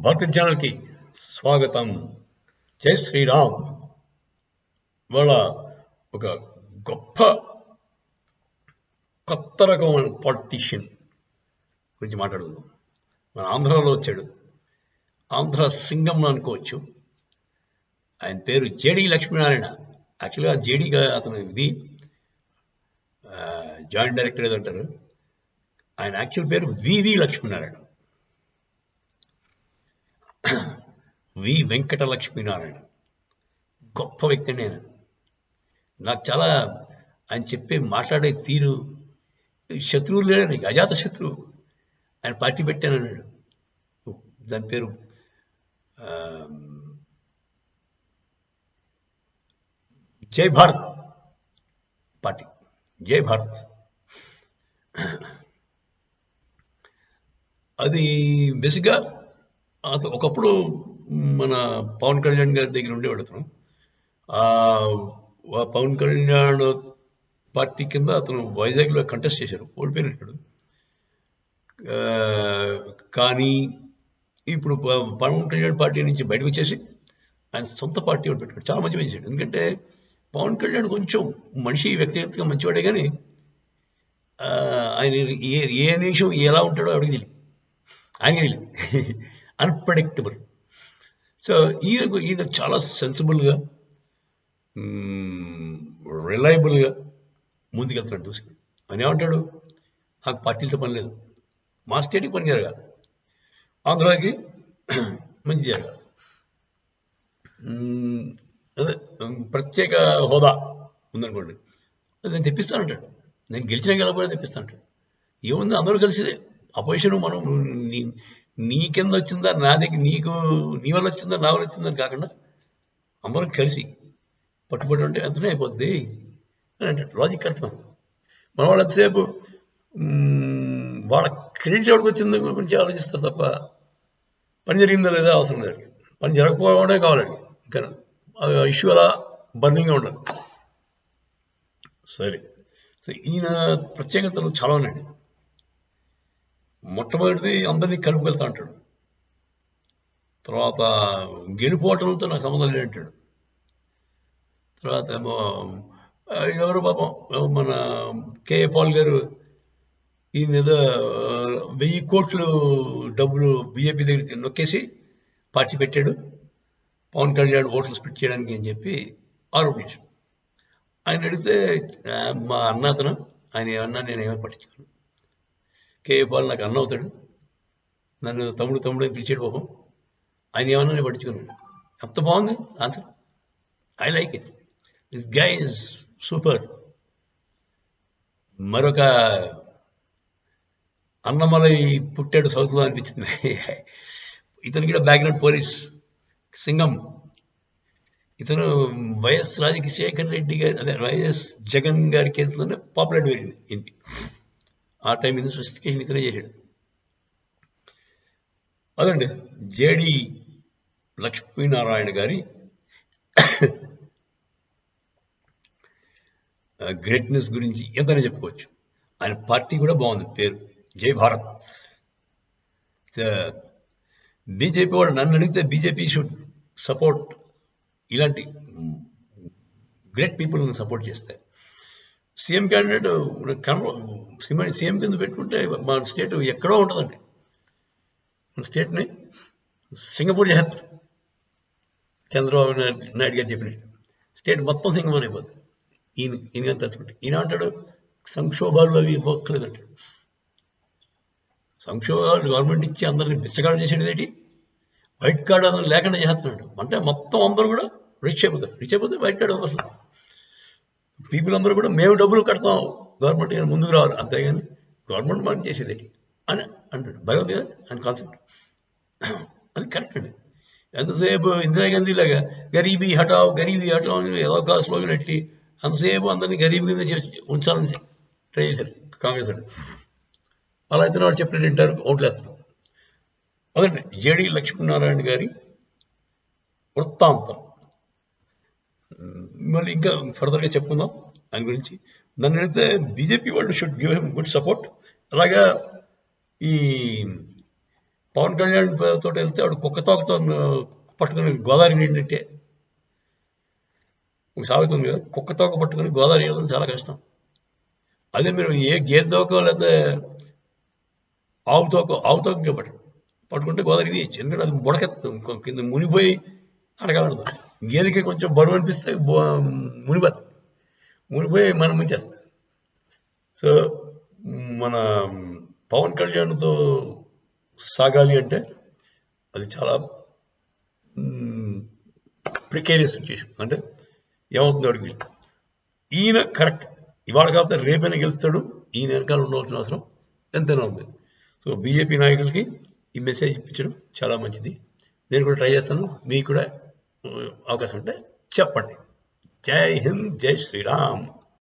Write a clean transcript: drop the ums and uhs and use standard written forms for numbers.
భక్తి ఛానల్కి స్వాగతం. జై శ్రీరామ్. ఇవాళ ఒక గొప్ప కొత్త రకమైన పాలిటీషియన్ గురించి మాట్లాడుకుందాం. మన ఆంధ్రాలో వచ్చాడు, ఆంధ్ర సింగం అనుకోవచ్చు. ఆయన పేరు జేడి లక్ష్మీనారాయణ. యాక్చువల్గా జేడీగా అతను ఇది జాయింట్ డైరెక్టర్ ఏదో అంటారు. ఆయన యాక్చువల్ పేరు వివి లక్ష్మీనారాయణ, వి వెంకట లక్ష్మీనారాయణ. గొప్ప వ్యక్తి అండి ఆయన. నాకు చాలా ఆయన చెప్పే మాట్లాడే తీరు, శత్రువులు లేడని, అజాత శత్రువు. ఆయన పార్టీ పెట్టానన్నాడు, దాని పేరు జై భారత్ పార్టీ. జై భారత్. అది బేసిక్గా అతను ఒకప్పుడు మన పవన్ కళ్యాణ్ గారి దగ్గర ఉండేవాడు. అతను పవన్ కళ్యాణ్ పార్టీ కింద అతను వైజాగ్లో కంటెస్ట్ చేశారు, ఓడిపోయినట్టు. కానీ ఇప్పుడు పవన్ కళ్యాణ్ పార్టీ నుంచి బయటకు వచ్చేసి ఆయన సొంత పార్టీ ఒకటి పెట్టుకోడు. చాలా మంచి చేశాడు. ఎందుకంటే పవన్ కళ్యాణ్ కొంచెం మనిషి వ్యక్తిగతంగా మంచివాడే, కానీ ఆయన ఏ నిమిషం ఎలా ఉంటాడో అడిగి తెలియదు, ఆయనకి తెలియదు. అన్ప్రెడిక్టబుల్. సో ఈయన చాలా సెన్సిబుల్గా, రిలయబుల్గా ముందుకెళ్తున్నాడు. చూసి ఆయన ఏమంటాడు, నాకు పార్టీలతో పని లేదు, మా స్టేట్కి పని జరగాలి, ఆంధ్రాకి మంచి జరగాలి, అదే ప్రత్యేక హోదా ఉందనుకోండి, అది నేను తెప్పిస్తానంటాడు. నేను గెలిచినా గెలవకపోయినా తెప్పిస్తానంటాడు. ఏముంది, అందరూ కలిసి అపోజిషన్ మనం నీ కింద వచ్చిందా, నా దగ్గర నీ వల్ల వచ్చిందా, నా వల్ల వచ్చిందని కాకుండా అందరం కలిసి పట్టుబడి ఉంటే ఎంతనే అయిపోద్ది అని అంటాడు. Logic correct. మన వాళ్ళు ఎంతసేపు వాళ్ళ క్రెడిట్ ఎవరికి వచ్చిందో గురించి ఆలోచిస్తారు తప్ప పని జరిగిందా లేదా అవసరం లేదు. పని జరగకపోవడమే కావాలండి. ఇంకా ఇష్యూ అలా బర్నింగ్గా ఉండాలి. సరే, సో ఈయన ప్రత్యేకతలు చాలా ఉన్నాయండి. మొట్టమొదటిది అందరినీ కలుపుకెళ్తా అంటాడు. తర్వాత గెలుపోవటంతో నాకు సంబంధం లేదంటాడు. తర్వాత ఏమో ఎవరు పాపం మన కేఏ పాల్ గారు ఈయన ఏదో 1000 కోట్లు డబ్బులు బీజేపీ దగ్గర నొక్కేసి పార్టీ పెట్టాడు, పవన్ కళ్యాణ్ ఓట్లు స్ప్లిట్ చేయడానికి అని చెప్పి ఆరోపించాడు. ఆయన అడిగితే మా అన్న అతను, ఆయన ఏమన్నా నేను ఏమైనా పట్టించుకోను. కేఏ పాల్ నాకు అన్న అవుతాడు, నన్ను తమ్ముడు అని పిలిచాడు పాపం, ఆయన ఏమన్నా నేను పట్టించుకున్నాను. ఎంత బాగుంది answer. I like it. This guy is super. మరొక అన్నమలై పుట్టాడు సౌత్లో అనిపించింది. ఇతను కూడా బ్యాక్గ్రౌండ్ పోలీస్, సింగం. ఇతను వైఎస్ రాజశేఖర్ రెడ్డి గారి, అదే వైఎస్ జగన్ గారి కేసులోనే పాపులారిటీ పెరిగింది ఇంటి. ఆ టైం ఇన్వెస్టిగేషన్ ఇతనే చేశాడు. అదండి జేడి లక్ష్మీనారాయణ గారి గ్రేట్నెస్ గురించి ఎంతనే చెప్పుకోవచ్చు. ఆయన పార్టీ కూడా బాగుంది, పేరు జై భారత్. బీజేపీ వాళ్ళు నన్ను అడిగితే బీజేపీ షుడ్ సపోర్ట్ ఇలాంటి గ్రేట్ పీపుల్ని సపోర్ట్ చేస్తాయి. సీఎం క్యాండిడేట్ సీఎం కింద పెట్టుకుంటే మన స్టేట్ ఎక్కడో ఉంటుందండి. మన స్టేట్ని సింగపూర్ చేస్తారు. చంద్రబాబు నాయుడు గారు చెప్పినట్టు స్టేట్ మొత్తం సింగపూర్ అయిపోతుంది ఈయన తలుచుకుంటే. ఈయన అంటాడు సంక్షోభాలు అవి ఇవ్వట్లేదంటాడు. సంక్షోభాలు గవర్నమెంట్ ఇచ్చి అందరినీ బిచ్చగాడు చేసేది ఏంటి, వైట్ కార్డు అందరూ లేకుండా చేస్తున్నాడు. అంటే మొత్తం అందరూ కూడా రిచ్ అయిపోతే వైట్ కార్డు అసలు పీపుల్ అందరూ కూడా మేము డబ్బులు కడతాం, గవర్నమెంట్ ముందుకు రావాలి, అంతేగాని గవర్నమెంట్ మనం చేసేది అని అంటాడు. భగవద్గీత అని కాన్సెప్ట్. అది కరెక్ట్ అండి. ఎంతసేపు ఇందిరాగాంధీ లాగా గరీబీ హటావ్ అని ఏదో ఒక స్లోగన్ పెట్టి అంతసేపు అందరినీ గరీబీ కింద ఉంచాలని ట్రై చేశారు కాంగ్రెస్ వాళ్ళు. అలా అయితే వాళ్ళు చెప్పినట్టు వింటారు, ఓట్లేస్తారు. అదండి జేడి లక్ష్మీనారాయణ గారి వృత్తాంతం. మళ్ళీ ఇంకా ఫర్దర్గా చెప్పుకుందాం ఆయన గురించి. నన్ను అడిగితే బీజేపీ వాళ్ళు should give him good support. అలాగా ఈ పవన్ కళ్యాణ్ తోటి వెళ్తే వాడు కుక్క తోకతో పట్టుకుని గోదావరి నీడినట్టే. ఒక సామెత ఉంది కదా, కుక్క తోక పట్టుకుని గోదావరి నీడడం చాలా కష్టం. అదే మీరు ఏ గేదె తోకో లేకపోతే ఆవు తోక పట్టుకుంటే గోదావరి తీయచ్చు. ఎందుకంటే అది బుడకెత్తుంది, కింద మునిపోయి అడగలదు. గేదెకి కొంచెం బరువు అనిపిస్తే మునిపోయి మనం ముంచేస్తుంది. సో మన పవన్ కళ్యాణ్తో సాగాలి అంటే అది చాలా ప్రికేరియస్ సిచ్యుయేషన్. అంటే ఏమవుతుంది వాడికి, ఈయన కరెక్ట్ ఇవాళ కాకపోతే రేపైనా గెలుస్తాడు, ఈయన వెనకాల ఉండవలసిన అవసరం ఎంతైనా ఉంది. సో బీజేపీ నాయకులకి ఈ మెసేజ్ ఇప్పించడం చాలా మంచిది. నేను కూడా ట్రై చేస్తాను, మీకు కూడా అవకాశం ఉంటే చెప్పండి. జై హింద్, జై శ్రీరామ్.